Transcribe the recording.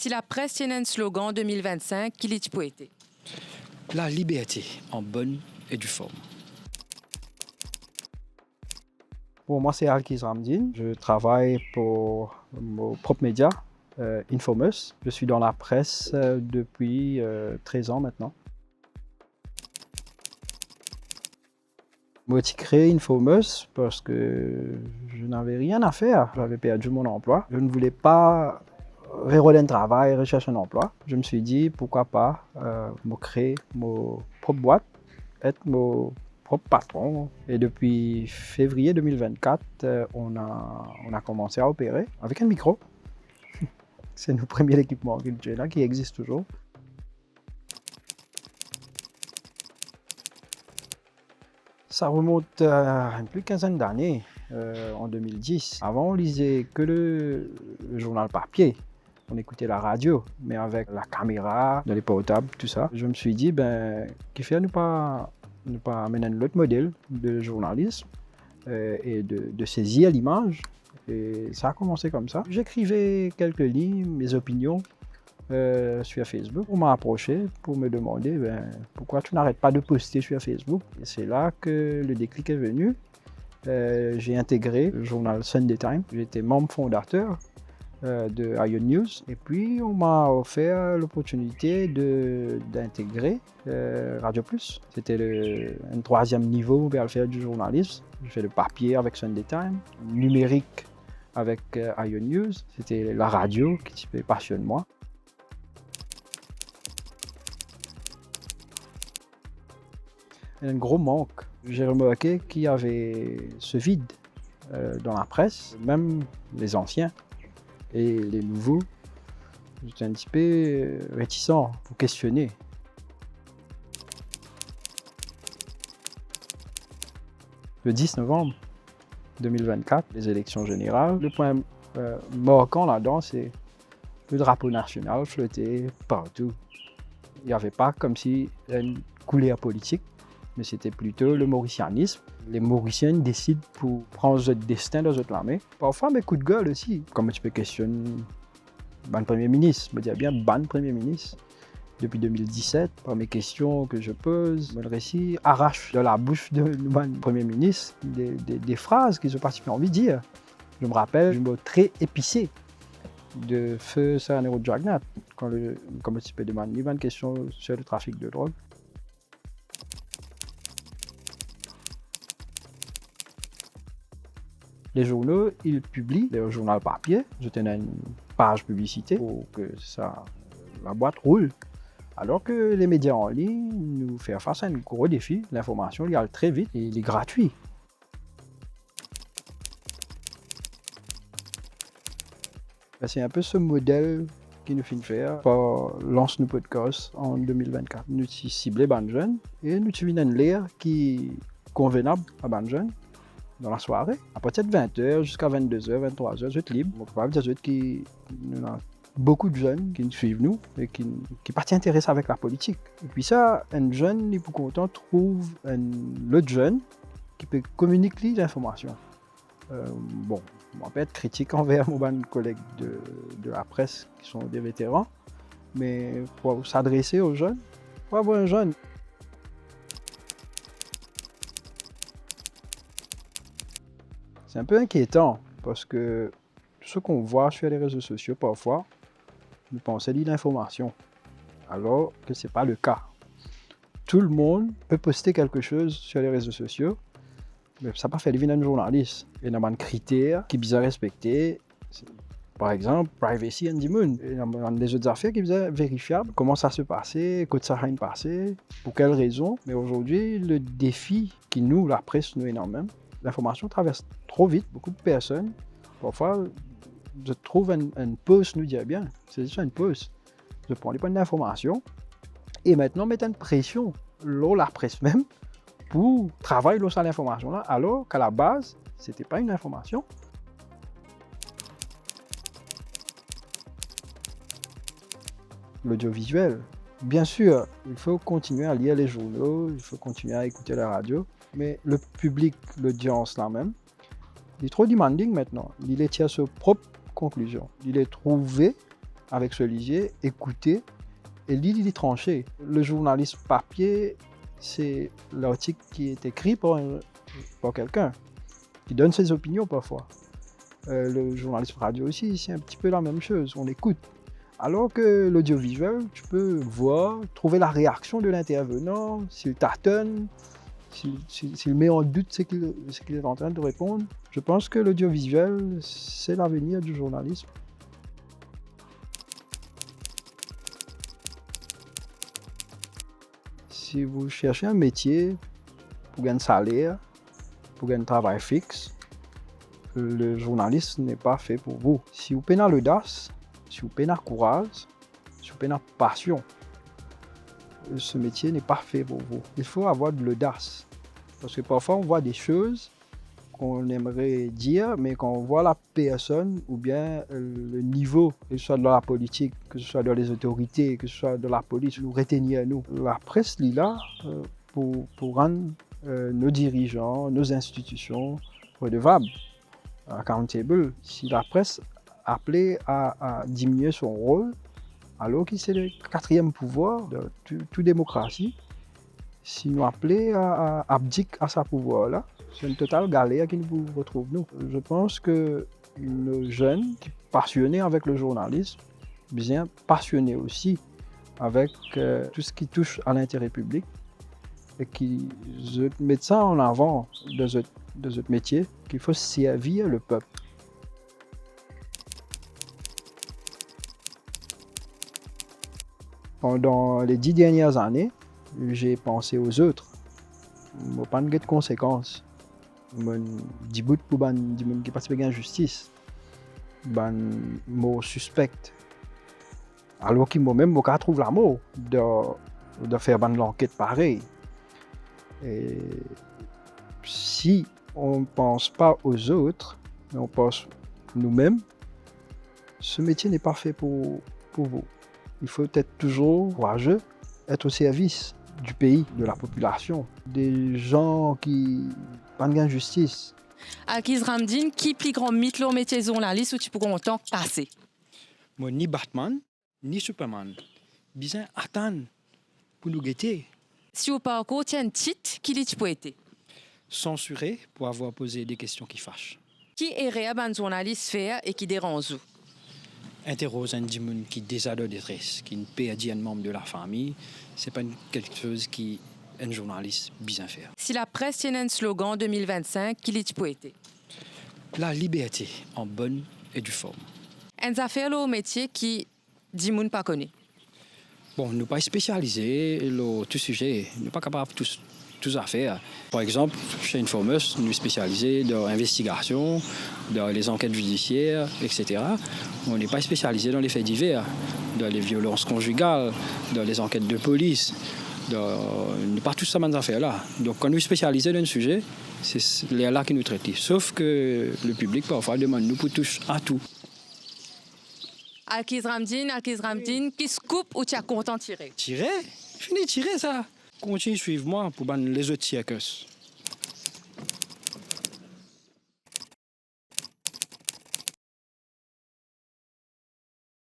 Si la presse tiene un slogan en 2025, qu'il est poété. La liberté en bonne et due forme. Bon, moi, c'est Alkis Ramdine. Je travaille pour mon propre média, Infomous. Je suis dans la presse depuis 13 ans maintenant. Moi, j'ai créé Infomous parce que je n'avais rien à faire. J'avais perdu mon emploi. Je ne voulais pas reroder un travail, rechercher un emploi. Je me suis dit, pourquoi pas me créer mon propre boîte, être mon propre patron. Et depuis février 2024, on a commencé à opérer avec un micro. C'est notre premier équipement qui existe toujours. Ça remonte à plus de quinzaine d'années, en 2010. Avant, on lisait que le journal papier. On écoutait la radio, mais avec la caméra, les portables, tout ça. Je me suis dit, qu'il fait ne pas amener un autre modèle de journalisme et de saisir l'image. Et ça a commencé comme ça. J'écrivais quelques lignes, mes opinions sur Facebook. On m'a approché pour me demander pourquoi tu n'arrêtes pas de poster sur Facebook. Et c'est là que le déclic est venu. J'ai intégré le journal Sunday Times. J'étais membre fondateur de Ion News. Et puis, on m'a offert l'opportunité d'intégrer Radio Plus. C'était un troisième niveau vers le faire du journalisme. Je fais le papier avec Sunday Times, numérique avec Ion News. C'était la radio qui passionne moi. Un gros manque. J'ai remarqué qu'il y avait ce vide dans la presse, même les anciens et les nouveaux. J'étais un petit peu réticent pour questionner. Le 10 novembre 2024, les élections générales, le point marquant là-dedans, c'est le drapeau national flottait partout. Il n'y avait pas comme si une couleur politique, mais c'était plutôt le mauricianisme. Les Mauriciens décident pour prendre leur destin dans notre armée. Parfois, mes coups de gueule aussi. Comme tu peux questionner ban Premier ministre, me dire bien ban Premier ministre. Depuis 2017, par mes questions que je pose, le récit arrache de la bouche de ban Premier ministre des phrases qu'ils ont particulièrement envie de dire. Je me rappelle, je me très épicé de feu Saranero Dragnat, comme tu peux demander une question sur le trafic de drogue. Les journaux, ils publient le journal papier. Je tenais une page publicité pour que la boîte roule. Alors que les médias en ligne nous font face à un gros défi. L'information y a très vite et il est gratuit. C'est un peu ce modèle qui nous fait faire. Lance nos podcasts en 2024. Nous ciblons les jeunes et nous utilisons une lire qui est convenable à les jeunes. Dans la soirée, à partir de 20h jusqu'à 22h, 23h, je suis libre. On peut dire qu'il y a beaucoup de jeunes qui nous suivent nous et qui partent intéressés avec la politique. Et puis ça, un jeune, il peut content trouve un autre jeune qui peut communiquer l'information. On peut être critique envers mes collègues de la presse qui sont des vétérans, mais pour s'adresser aux jeunes, pour avoir un jeune. C'est un peu inquiétant parce que ce qu'on voit sur les réseaux sociaux parfois, nous pensons lire l'information, alors que ce n'est pas le cas. Tout le monde peut poster quelque chose sur les réseaux sociaux, mais ça n'a pas fait devenir un journaliste. Il y a des critères qui sont respectés. Par exemple, privacy and demand. Il y a des autres affaires qui sont vérifiables. Comment ça se passait, quand ça a passé, pour quelles raisons. Mais aujourd'hui, le défi qui nous, la presse, nous énormément, l'information traverse trop vite, beaucoup de personnes. Parfois, je trouve un post nous dit bien, c'est juste un post. Je prends les points d'information et maintenant mettre une pression sur la presse même pour travailler sur l'information là, alors qu'à la base, ce n'était pas une information. L'audiovisuel, bien sûr, il faut continuer à lire les journaux, il faut continuer à écouter la radio, mais le public, l'audience là même, il est trop demanding maintenant. Il est à ses propres conclusions. Il est trouvé avec ce lisier, écouter et lire les tranchées. Le journaliste papier, c'est l'article qui est écrit par quelqu'un, qui donne ses opinions parfois. Le journaliste radio aussi, c'est un petit peu la même chose, on écoute. Alors que l'audiovisuel, tu peux voir, trouver la réaction de l'intervenant, s'il tâtonne, s'il met en doute ce qu'il est en train de répondre. Je pense que l'audiovisuel, c'est l'avenir du journalisme. Si vous cherchez un métier pour gagner un salaire, pour gagner un travail fixe, le journaliste n'est pas fait pour vous. Si vous peinez l'audace, si vous peinez courage, si vous peinez passion, ce métier n'est pas fait pour vous. Il faut avoir de l'audace. Parce que parfois, on voit des choses qu'on aimerait dire, mais quand on voit la personne ou bien le niveau, que ce soit dans la politique, que ce soit dans les autorités, que ce soit dans la police, nous retenir nous. La presse est là pour rendre nos dirigeants, nos institutions redevables, accountable. Si la presse appelée à diminuer son rôle, alors que c'est le quatrième pouvoir de toute démocratie, si nous appelons à abdiquer à ce pouvoir-là, c'est une totale galère qui nous retrouve nous. Je pense que nos jeunes qui sont passionnés avec le journalisme, bien passionnés aussi avec tout ce qui touche à l'intérêt public et qui mettent ça en avant de notre métier, qu'il faut servir le peuple. Pendant les 10 dernières années, j'ai pensé aux autres. Je n'ai pas de conséquences. Je dis bout pour les gens qui participent à la justice. Je suspecte. Alors qu'ils m'ont même trouvé la mot de faire une enquête pareille. Et si on ne pense pas aux autres, mais on pense nous-mêmes, ce métier n'est pas fait pour vous. Il faut être toujours courageux, être au service du pays, de la population, des gens qui n'ont pas de justice. Akiz Ramdine, qui plus grand mythe le métier journaliste où tu pourras autant passer? Moi, ni Batman, ni Superman. Bien attendre pour nous guetter. Si au parcours tient un titre, qui tu peux être? Censuré pour avoir posé des questions qui fâchent. Qui est un journaliste faire et qui dérange? Interroger un monde qui désade détresse, qui ne paie un membre de la famille, c'est pas quelque chose qui un journaliste bien faire. Si la presse tient un slogan 2025, qui tu peux être? La liberté en bonne et due forme. Un affaire au métier qui dit moun pas connaît. Bon, nous pas spécialisés le tout sujet, nous pas capable tous à faire. Par exemple, chez Informus, nous spécialisés dans l'investigation, dans les enquêtes judiciaires, etc. On n'est pas spécialisé dans les faits divers, dans les violences conjugales, dans les enquêtes de police. Nous pas tous ces affaires-là. Donc, quand nous spécialisés dans un sujet, c'est là qui nous traitent. Sauf que le public parfois demande nous pour toucher à tout. Akiz Ramdine, qui se coupe ou tu as content tirer? Tirer? Fini tirer ça. Continue suivre moi pour les autres circus.